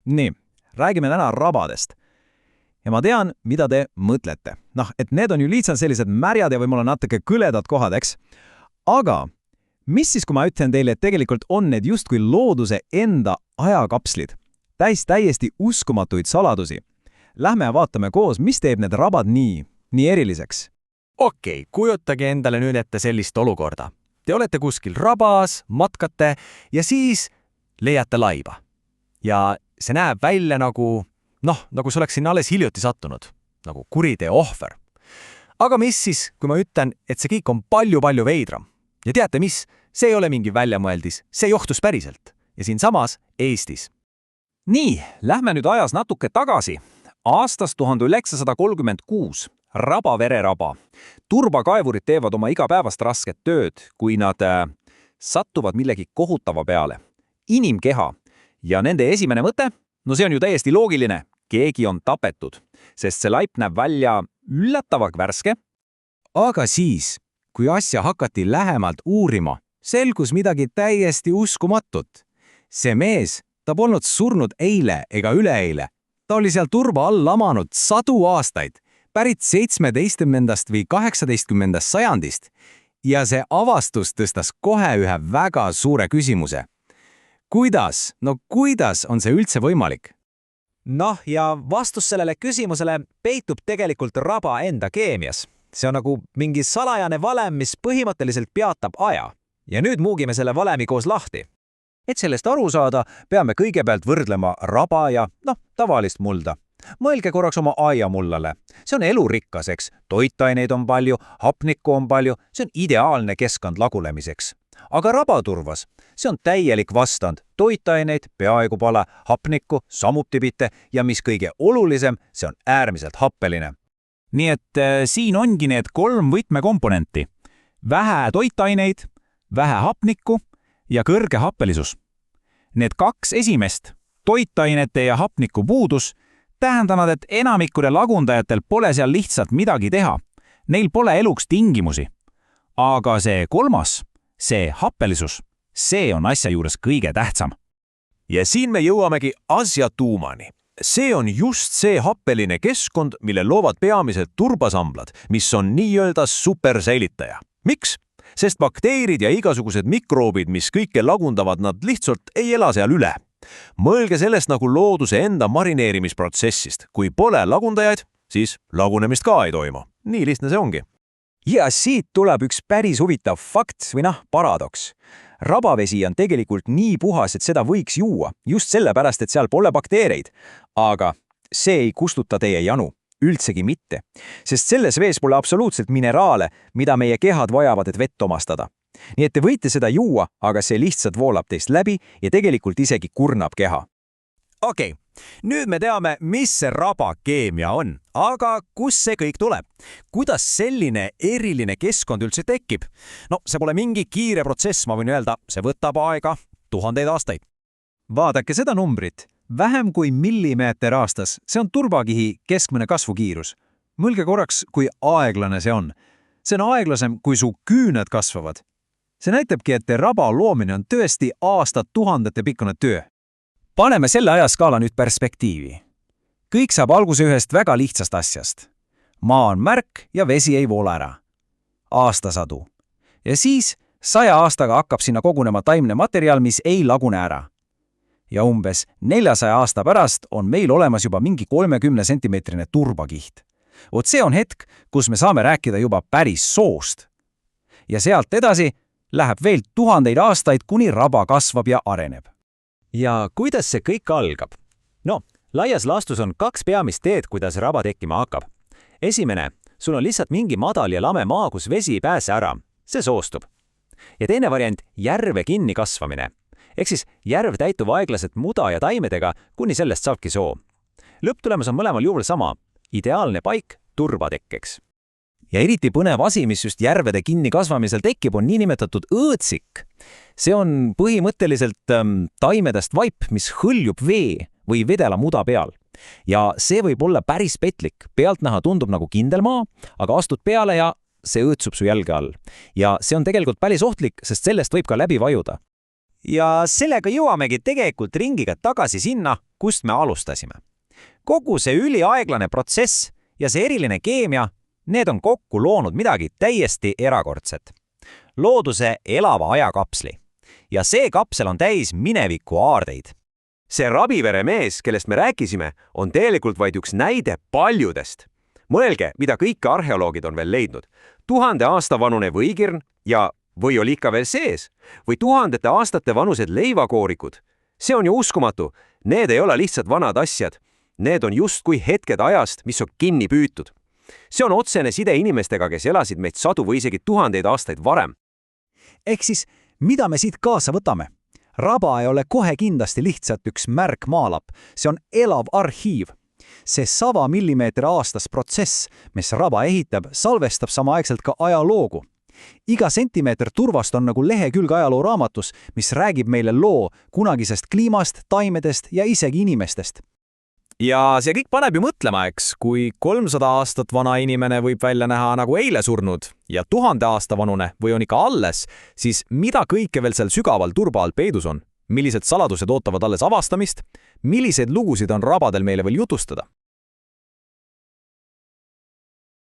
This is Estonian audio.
Nii, räägime täna rabadest. Ja ma tean, mida te mõtlete. Et need on ju lihtsalt sellised märjad ja võib-olla natuke kõledad kohad, eks? Aga mis siis, kui ma ütlen teile, et tegelikult on need justkui looduse enda ajakapslid? Täiesti uskumatuid saladusi. Lähme ja vaatame koos, mis teeb need rabad nii eriliseks. Okei, kujutage endale nüüd ette sellist olukorda. Te olete kuskil rabas, matkate ja siis leiate laiba. Ja see näeb välja nagu see oleks sinna alles hiljuti sattunud, nagu kuriteo ohver. Aga mis siis, kui ma ütlen, et see kõik on palju veidram? Ja teate mis? See ei ole mingi väljamõeldis, see juhtus päriselt. Ja siinsamas Eestis. Nii, lähme nüüd ajas natuke tagasi. Aastast 1936. Raba-vereraba. Turbakaevurid teevad oma igapäevast rasket tööd, kui nad sattuvad millegi kohutava peale. Inimkeha. Ja nende esimene mõte? See on ju täiesti loogiline. Keegi on tapetud, sest see laip näeb välja üllatavalt värske. Aga siis, kui asja hakati lähemalt uurima, selgus midagi täiesti uskumatut. See mees, ta polnud surnud eile ega üleeile. Ta oli seal turba all lamanud 100 aastaid, pärit 17. või 18. sajandist. Ja see avastus tõstas kohe ühe väga suure küsimuse. Kuidas on see üldse võimalik? Ja vastus sellele küsimusele peitub tegelikult raba enda keemias. See on nagu mingi salajane valem, mis põhimõtteliselt peatab aja. Ja nüüd muugime selle valemi koos lahti. Et sellest aru saada, peame kõigepealt võrdlema raba ja tavalist mulda. Mõelge korraks oma aiamullale. See on elurikkas, eks. Toitaineid on palju, hapnikku on palju. See on ideaalne keskkond lagulemiseks. Aga rabaturvas, see on täielik vastand. Toitaineid, peaaegu pole, hapnikku, samuti mitte ja mis kõige olulisem, see on äärmiselt happeline. Nii et siin ongi need 3 võtmekomponenti. Vähe toitaineid, vähe hapnikku ja kõrge happelisus. Need 2 esimest, toitainete ja hapniku puudus, tähendavad, et enamikule lagundajatel pole seal lihtsalt midagi teha. Neil pole eluks tingimusi. Aga see 3, see happelisus, see on asja juures kõige tähtsam. Ja siin me jõuamegi asja tuumani. See on just see happeline keskkond, mille loovad peamised turbasamblad, mis on nii-öelda supersäilitaja. Miks? Sest bakteerid ja igasugused mikroobid, mis kõike lagundavad, nad lihtsalt ei ela seal üle. Mõelge sellest nagu looduse enda marineerimisprotsessist. Kui pole lagundajaid, siis lagunemist ka ei toimu. Nii lihtne see ongi. Ja siit tuleb üks päris huvitav fakt või paradoks. Rabavesi on tegelikult nii puhas, et seda võiks juua, just sellepärast, et seal pole bakteereid. Aga see ei kustuta teie janu, üldsegi mitte, sest selles vees pole absoluutselt mineraale, mida meie kehad vajavad, et vett omastada. Nii et te võite seda juua, aga see lihtsalt voolab teist läbi ja tegelikult isegi kurnab keha. Okei, nüüd me teame, mis see raba keemia on, aga kus see kõik tuleb? Kuidas selline eriline keskkond üldse tekib? See pole mingi kiire protsess, ma võin öelda, see võtab aega 1000 aastaid. Vaadake seda numbrit. Vähem kui millimeeter aastas, see on turbakihi keskmine kasvukiirus. Mõelge korraks, kui aeglane see on. See on aeglasem, kui su küüned kasvavad. See näitabki, et raba loomine on tõesti aastatuhandete pikkune töö. Paneme selle ajaskaala nüüd perspektiivi. Kõik saab alguse ühest väga lihtsast asjast. Maa on märk ja vesi ei voola ära. Aastasadu. Ja siis 100 aastaga hakkab sinna kogunema taimne materjal, mis ei lagune ära. Ja umbes 400 aasta pärast on meil olemas juba mingi 30 sentimeetrine turbakiht. See on hetk, kus me saame rääkida juba päris soost. Ja sealt edasi läheb veel 1000 aastaid, kuni raba kasvab ja areneb. Ja kuidas see kõik algab? Laias laastus on 2 peamist teed, kuidas raba tekkima hakkab. Esimene, sul on lihtsalt mingi madal ja lame maa, kus vesi ei pääse ära. See soostub. Ja teine variant, järve kinni kasvamine. Ehk siis järv täitub aeglaselt muda ja taimedega, kuni sellest saabki soo. Lõpptulemus on mõlemal juhul sama. Ideaalne paik turbatekkeks. Ja eriti põnev asi, mis just järvede kinni kasvamisel tekib, on niinimetatud õõtsik. See on põhimõtteliselt taimedest vaip, mis hõljub vee või vedela muda peal. Ja see võib olla päris petlik. Pealtnäha tundub nagu kindel maa, aga astud peale ja see õõtsub su jälge all. Ja see on tegelikult päris ohtlik, sest sellest võib ka läbi vajuda. Ja sellega jõuamegi tegelikult ringiga tagasi sinna, kust me alustasime. Kogu see üliaeglane protsess ja see eriline keemia, need on kokku loonud midagi täiesti erakordset. Looduse elava ajakapsli. Ja see kapsel on täis mineviku aardeid. See Rabivere mees, kellest me rääkisime, on tegelikult vaid üks näide paljudest. Mõelge, mida kõike arheoloogid on veel leidnud. 1000 aasta vanune võikirn ja või oli ikka veel sees, või 1000 aastate vanused leivakoorikud. See on ju uskumatu. Need ei ole lihtsalt vanad asjad. Need on justkui hetked ajast, mis on kinni püütud. See on otsene side inimestega, kes elasid meid sadu või isegi 1000 aastaid varem. Ehk siis, mida me siit kaasa võtame? Raba ei ole kohe kindlasti lihtsalt üks märk maalap, see on elav arhiiv. See 100 millimeetri aastas protsess, mis raba ehitab, salvestab samaaegselt ka ajaloogu. Iga sentimeeter turvast on nagu lehekülg ajaloo raamatus, mis räägib meile loo kunagisest kliimast, taimedest ja isegi inimestest. Ja see kõik paneb ju mõtlema, eks, kui 300 aastat vana inimene võib välja näha nagu eile surnud ja 1000 aasta vanune või on ikka alles, siis mida kõike veel seal sügaval turba all peidus on? Millised saladused ootavad alles avastamist? Milliseid lugusid on rabadel meile veel jutustada?